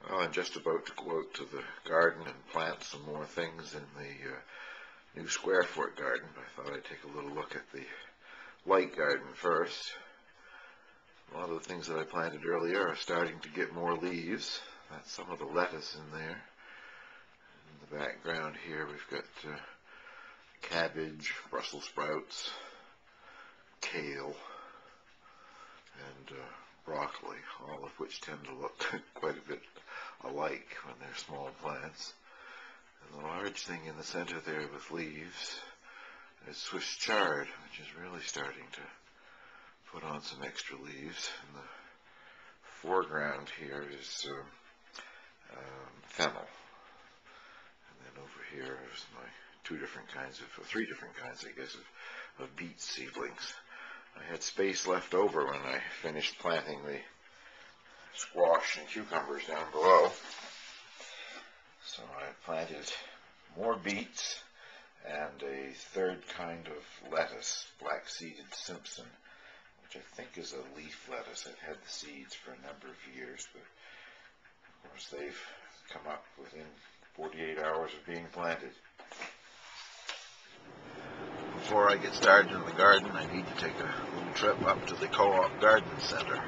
Well, I'm just about to go out to the garden and plant some more things in the new square foot garden. I thought I'd take a little look at the light garden first. A lot of the things that I planted earlier are starting to get more leaves. That's some of the lettuce in there. In the background here we've got cabbage, Brussels sprouts, kale, and broccoli, all of which tend to look quite a bit alike when they're small plants. And the large thing in the center there with leaves is Swiss chard, which is really starting to put on some extra leaves. In the foreground here is fennel. And then over here is my three different kinds, I guess, of beet seedlings. I had space left over when I finished planting the squash and cucumbers down below. So I planted more beets and a third kind of lettuce, black-seeded Simpson, which I think is a leaf lettuce. I've had the seeds for a number of years, but of course they've come up within 48 hours of being planted. Before I get started in the garden, I need to take a little trip up to the Co-op Garden Center.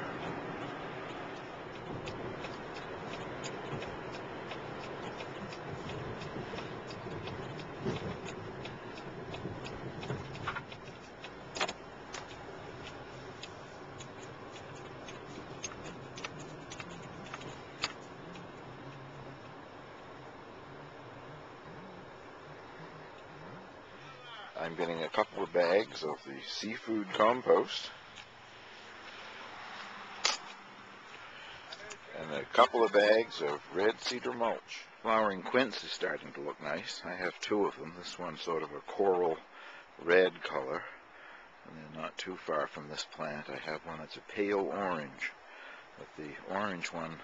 I'm getting a couple of bags of the seafood compost and a couple of bags of red cedar mulch. Flowering quince is starting to look nice. I have two of them. This one's sort of a coral red color, and then not too far from this plant I have one that's a pale orange. But the orange one,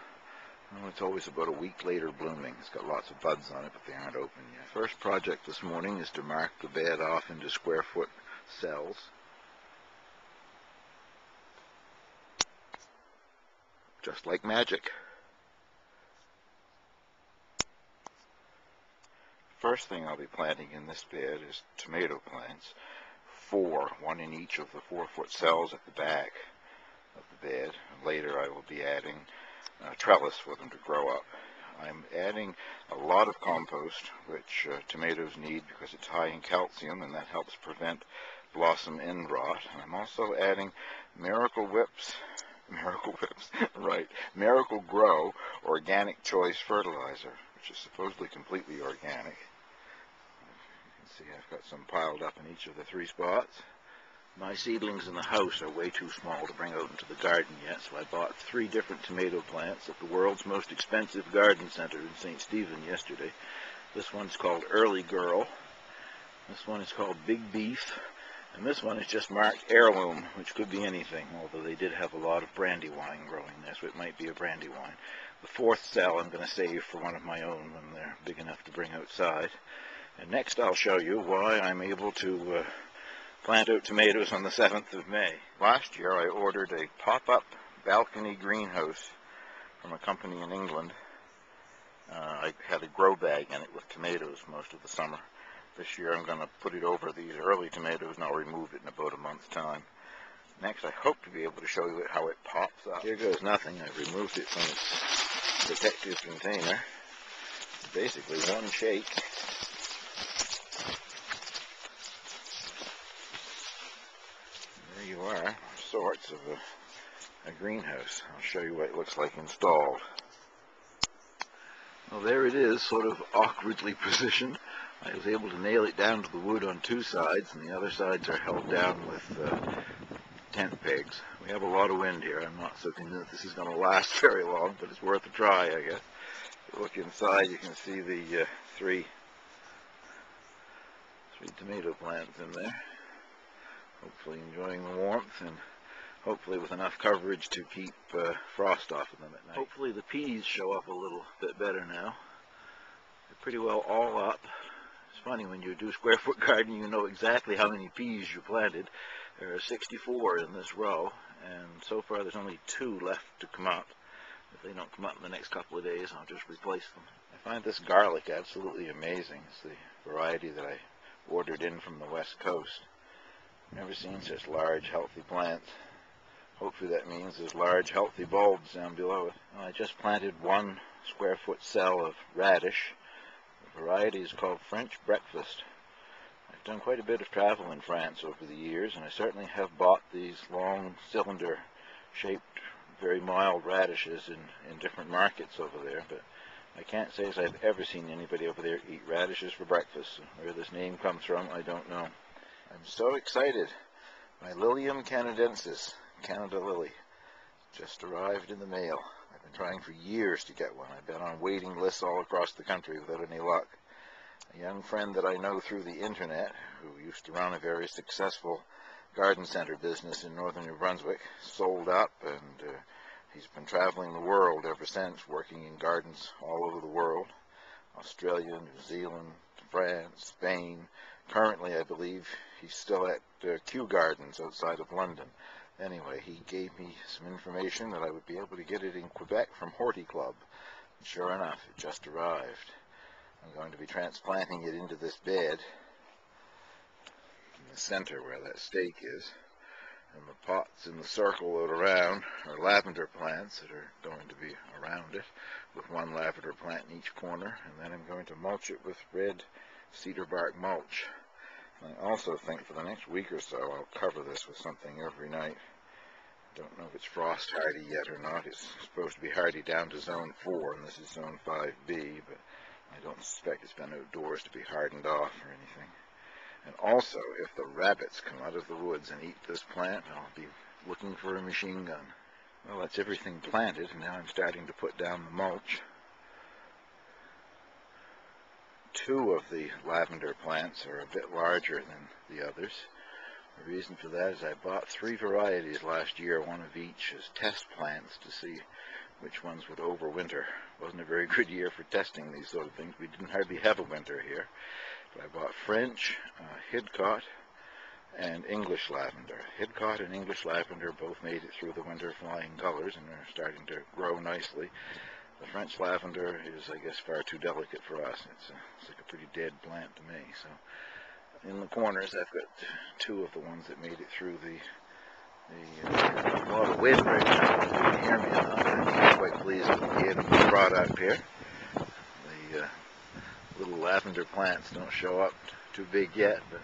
well, it's always about a week later blooming. It's got lots of buds on it, but they aren't open yet. First project this morning is to mark the bed off into square foot cells. Just like magic. First thing I'll be planting in this bed is tomato plants. One in each of the 4-foot cells at the back of the bed. And later I will be adding trellis for them to grow up. I'm adding a lot of compost, which tomatoes need because it's high in calcium, and that helps prevent blossom end rot. And I'm also adding Miracle Grow organic choice fertilizer, which is supposedly completely organic. You can see I've got some piled up in each of the 3 spots. My seedlings in the house are way too small to bring out into the garden yet, so I bought 3 different tomato plants at the world's most expensive garden center in St. Stephen yesterday. This one's called Early Girl, this one is called Big Beef, and this one is just marked Heirloom, which could be anything, although they did have a lot of brandywine growing there, so it might be a brandywine. The 4th cell I'm going to save for one of my own when they're big enough to bring outside. And next I'll show you why I'm able to plant out tomatoes on the 7th of May. Last year I ordered a pop-up balcony greenhouse from a company in England. I had a grow bag in it with tomatoes most of the summer. This year I'm going to put it over these early tomatoes and I'll remove it in about a month's time. Next I hope to be able to show you how it pops up. Here goes nothing. I removed it from its protective container. Basically one shake. There you are, sorts of a greenhouse. I'll show you what it looks like installed. Well, there it is, sort of awkwardly positioned. I was able to nail it down to the wood on 2 sides, and the other sides are held down with tent pegs. We have a lot of wind here. I'm not so convinced this is going to last very long, but it's worth a try, I guess. If you look inside, you can see the 3 tomato plants in there. Hopefully enjoying the warmth and hopefully with enough coverage to keep frost off of them at night. Hopefully the peas show up a little bit better now. They're pretty well all up. It's funny, when you do square foot gardening, you know exactly how many peas you planted. There are 64 in this row, and so far there's only 2 left to come up. If they don't come up in the next couple of days, I'll just replace them. I find this garlic absolutely amazing. It's the variety that I ordered in from the West Coast. Never seen such large, healthy plants. Hopefully that means there's large, healthy bulbs down below it. Well, I just planted 1 square foot cell of radish. The variety is called French Breakfast. I've done quite a bit of travel in France over the years, and I certainly have bought these long, cylinder-shaped, very mild radishes in different markets over there, but I can't say as I've ever seen anybody over there eat radishes for breakfast. Where this name comes from, I don't know. I'm so excited. My Lilium canadensis, Canada lily, just arrived in the mail. I've been trying for years to get one. I've been on waiting lists all across the country without any luck. A young friend that I know through the internet, who used to run a very successful garden center business in northern New Brunswick, sold up, and he's been traveling the world ever since, working in gardens all over the world. Australia, New Zealand, France, Spain. Currently, I believe he's still at Kew Gardens outside of London. Anyway, he gave me some information that I would be able to get it in Quebec from Horti Club. And sure enough, it just arrived. I'm going to be transplanting it into this bed in the center where that stake is. And the pots in the circle that around are lavender plants that are going to be around it, with 1 lavender plant in each corner. And then I'm going to mulch it with red cedar bark mulch. I also think for the next week or so I'll cover this with something every night. Don't know if it's frost hardy yet or not. It's supposed to be hardy down to zone 4, and this is zone 5B, but I don't suspect it's been outdoors to be hardened off or anything. And also, if the rabbits come out of the woods and eat this plant, I'll be looking for a machine gun. Well, that's everything planted, and now I'm starting to put down the mulch. 2 of the lavender plants are a bit larger than the others. The reason for that is I bought 3 varieties last year, 1 of each, as test plants to see which ones would overwinter. It wasn't a very good year for testing these sort of things. We didn't hardly have a winter here. But I bought French, Hidcote, and English lavender. Hidcote and English lavender both made it through the winter flying colors and are starting to grow nicely. The French lavender is, I guess, far too delicate for us. It's like a pretty dead plant to me. So in the corners, I've got 2 of the ones that made it through a lot of wind right now. You can hear me enough. I'm quite pleased with the end product here. The little lavender plants don't show up too big yet, but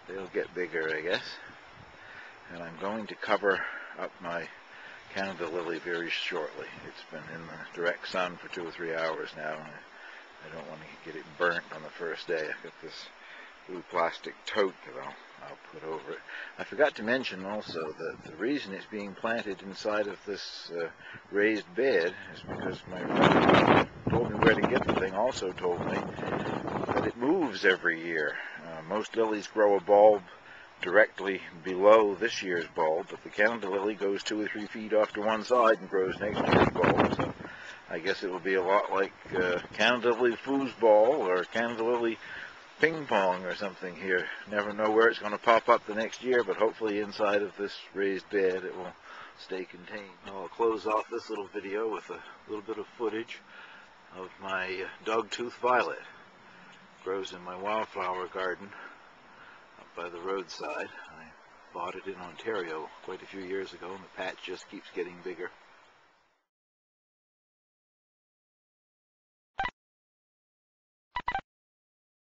they'll get bigger, I guess. And I'm going to cover up my Canada lily very shortly. It's been in the direct sun for 2 or 3 hours now, and I don't want to get it burnt on the first day. I've got this blue plastic tote that I'll put over it. I forgot to mention also that the reason it's being planted inside of this raised bed is because my friend who told me where to get the thing also told me that it moves every year. Most lilies grow a bulb directly below this year's bulb, but the Canada lily goes 2 or 3 feet off to one side and grows next year's bulb. So I guess it will be a lot like Canada lily foosball or Canada lily ping pong or something here. Never know where it's going to pop up the next year, but hopefully inside of this raised bed it will stay contained. Now I'll close off this little video with a little bit of footage of my dogtooth violet. It grows in my wildflower garden by the roadside. I bought it in Ontario quite a few years ago, and the patch just keeps getting bigger.